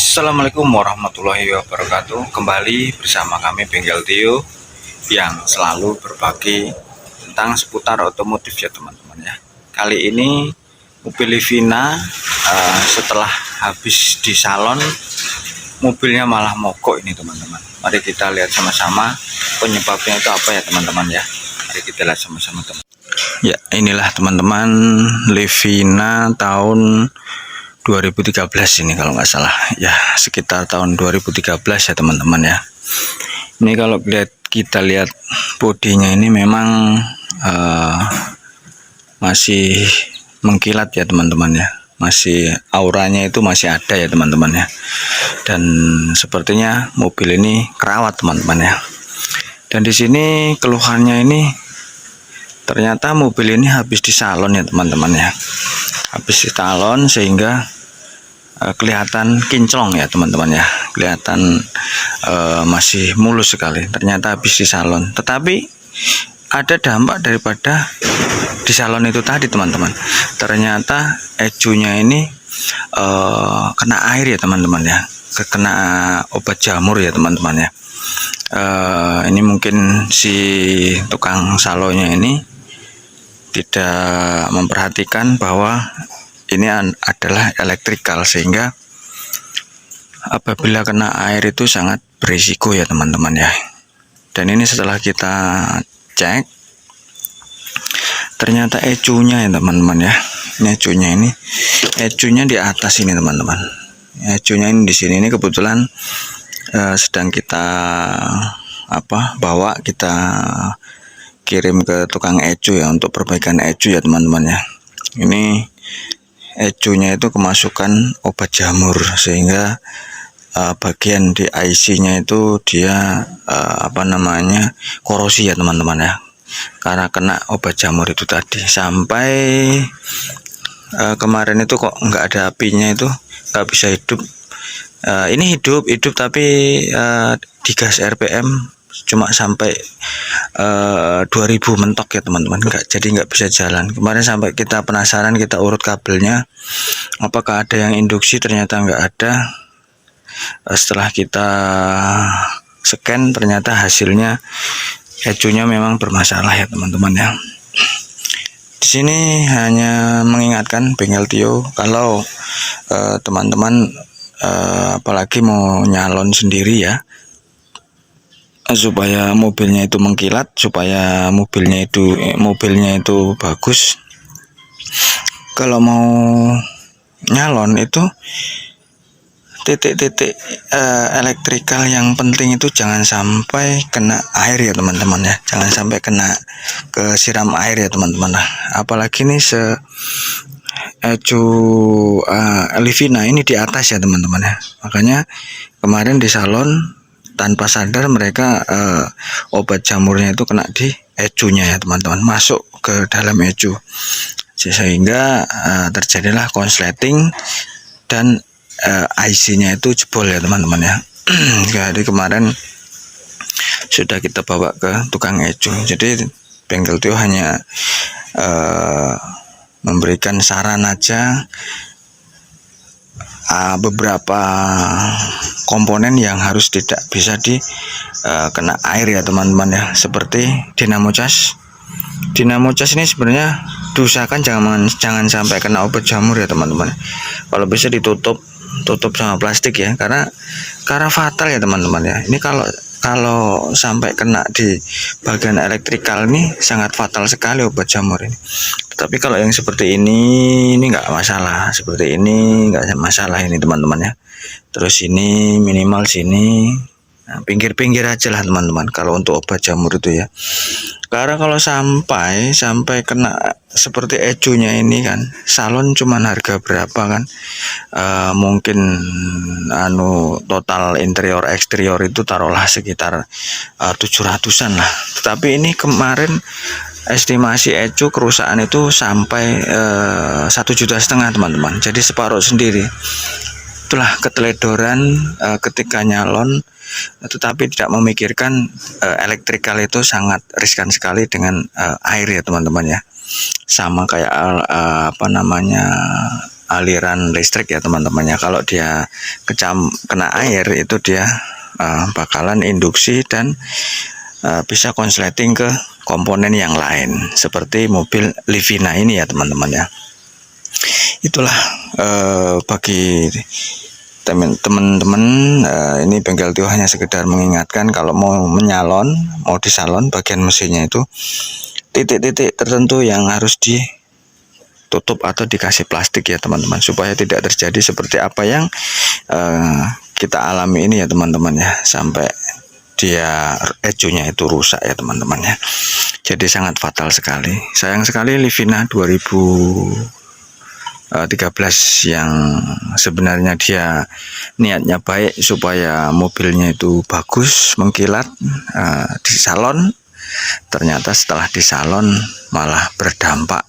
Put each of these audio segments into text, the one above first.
Assalamualaikum warahmatullahi wabarakatuh. Kembali bersama kami Bengkel Tio yang selalu berbagi tentang seputar otomotif ya teman-teman ya. Kali ini mobil Livina setelah habis di salon mobilnya malah mogok ini teman-teman. Mari kita lihat sama-sama penyebabnya itu apa ya teman-teman ya. Mari kita lihat sama-sama teman. Ya, inilah teman-teman Livina tahun 2013 ini kalau nggak salah ya, sekitar tahun 2013 ya teman-teman ya. Ini kalau kita lihat bodinya ini memang masih mengkilat ya teman-teman ya, masih auranya itu masih ada ya teman-teman ya, dan sepertinya mobil ini kerawat teman-teman ya. Dan di sini keluhannya ini ternyata mobil ini habis di salon ya teman-teman ya, habis di salon sehingga kelihatan kinclong ya teman-teman ya, kelihatan masih mulus sekali, ternyata habis di salon. Tetapi ada dampak daripada di salon itu tadi teman-teman, ternyata ecunya ini kena air ya teman-teman ya, kena obat jamur ya teman-teman ya. Ini mungkin si tukang salonnya ini tidak memperhatikan bahwa ini adalah elektrikal, sehingga apabila kena air itu sangat berisiko ya teman-teman ya. Dan ini setelah kita cek ternyata ecunya ya teman-teman ya. Ini ecunya di atas ini teman-teman. Ecunya ini di sini, ini kebetulan sedang kita bawa, kita kirim ke tukang ecu ya untuk perbaikan ecu ya teman-teman ya. Ini ecunya itu kemasukan obat jamur, sehingga bagian di IC-nya itu dia korosi ya teman-teman ya, karena kena obat jamur itu tadi. Sampai kemarin itu kok nggak ada apinya, itu nggak bisa hidup. Ini hidup tapi digas RPM cuma sampai 2000 mentok ya teman-teman, jadi nggak bisa jalan. Kemarin sampai kita penasaran, kita urut kabelnya apakah ada yang induksi, ternyata nggak ada. Setelah kita scan ternyata hasilnya ecunya memang bermasalah ya teman-teman ya. Di sini hanya mengingatkan Bengkel Tio, kalau teman-teman apalagi mau nyalon sendiri ya, supaya mobilnya itu mengkilat, supaya mobilnya itu bagus. Kalau mau nyalon itu titik-titik elektrikal yang penting itu jangan sampai kena air ya teman-teman ya, jangan sampai kena kesiram air ya teman-teman. Apalagi ini ecu Livina ini di atas ya teman-teman ya. Makanya kemarin di salon tanpa sadar mereka obat jamurnya itu kena di ecunya ya teman-teman, masuk ke dalam ecu, sehingga terjadilah konsleting dan IC-nya itu jebol ya teman-teman ya. Jadi kemarin sudah kita bawa ke tukang ecu. Jadi Bengkel Tio hanya memberikan saran aja, beberapa komponen yang harus tidak bisa kena air ya teman-teman ya, seperti dinamo cas. Dinamo cas ini sebenarnya diusahakan jangan sampai kena obat jamur ya teman-teman. Kalau bisa ditutup sama plastik ya, karena fatal ya teman-teman ya. Ini kalau sampai kena di bagian elektrikal ini sangat fatal sekali obat jamur ini. Tapi kalau yang seperti ini nggak masalah, seperti ini nggak masalah ini teman-teman ya. Terus ini minimal sini, pinggir-pinggir aja lah teman-teman kalau untuk obat jamur itu ya. Karena kalau sampai kena seperti ecunya ini kan, salon cuman harga berapa kan, mungkin total interior eksterior itu taruhlah sekitar 700-an lah. Tetapi ini kemarin estimasi ecu kerusakan itu sampai 1,5 juta teman-teman, jadi separuh sendiri. Itulah keteledoran ketika nyalon, tetapi tidak memikirkan elektrikal itu sangat riskan sekali dengan air ya teman-teman ya. Sama kayak aliran listrik ya teman-teman ya. Kalau dia kena air itu dia bakalan induksi dan bisa konsleting ke komponen yang lain seperti mobil Livina ini ya teman-teman ya. Itulah bagi teman-teman, ini Bengkel Tio hanya sekedar mengingatkan kalau mau menyalon, mau disalon bagian mesinnya itu titik-titik tertentu yang harus ditutup atau dikasih plastik ya teman-teman, supaya tidak terjadi seperti apa yang kita alami ini ya teman-teman ya, sampai dia ecunya itu rusak ya teman-teman ya. Jadi sangat fatal sekali. Sayang sekali Livina 2013 yang sebenarnya dia niatnya baik supaya mobilnya itu bagus, mengkilat di salon. Ternyata setelah di salon malah berdampak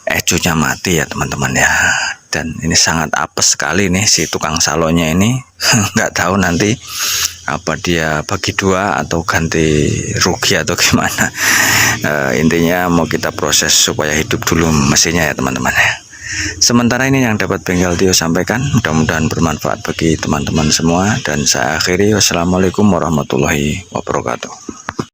ecunya mati ya teman-teman ya. Dan ini sangat apes sekali nih si tukang salonnya ini. Nggak tahu nanti apa dia bagi dua atau ganti rugi atau gimana. Intinya mau kita proses supaya hidup dulu mesinnya ya teman-teman ya. Sementara ini yang dapat Bengkel Tio sampaikan, mudah-mudahan bermanfaat bagi teman-teman semua, dan saya akhiri. Wassalamualaikum warahmatullahi wabarakatuh.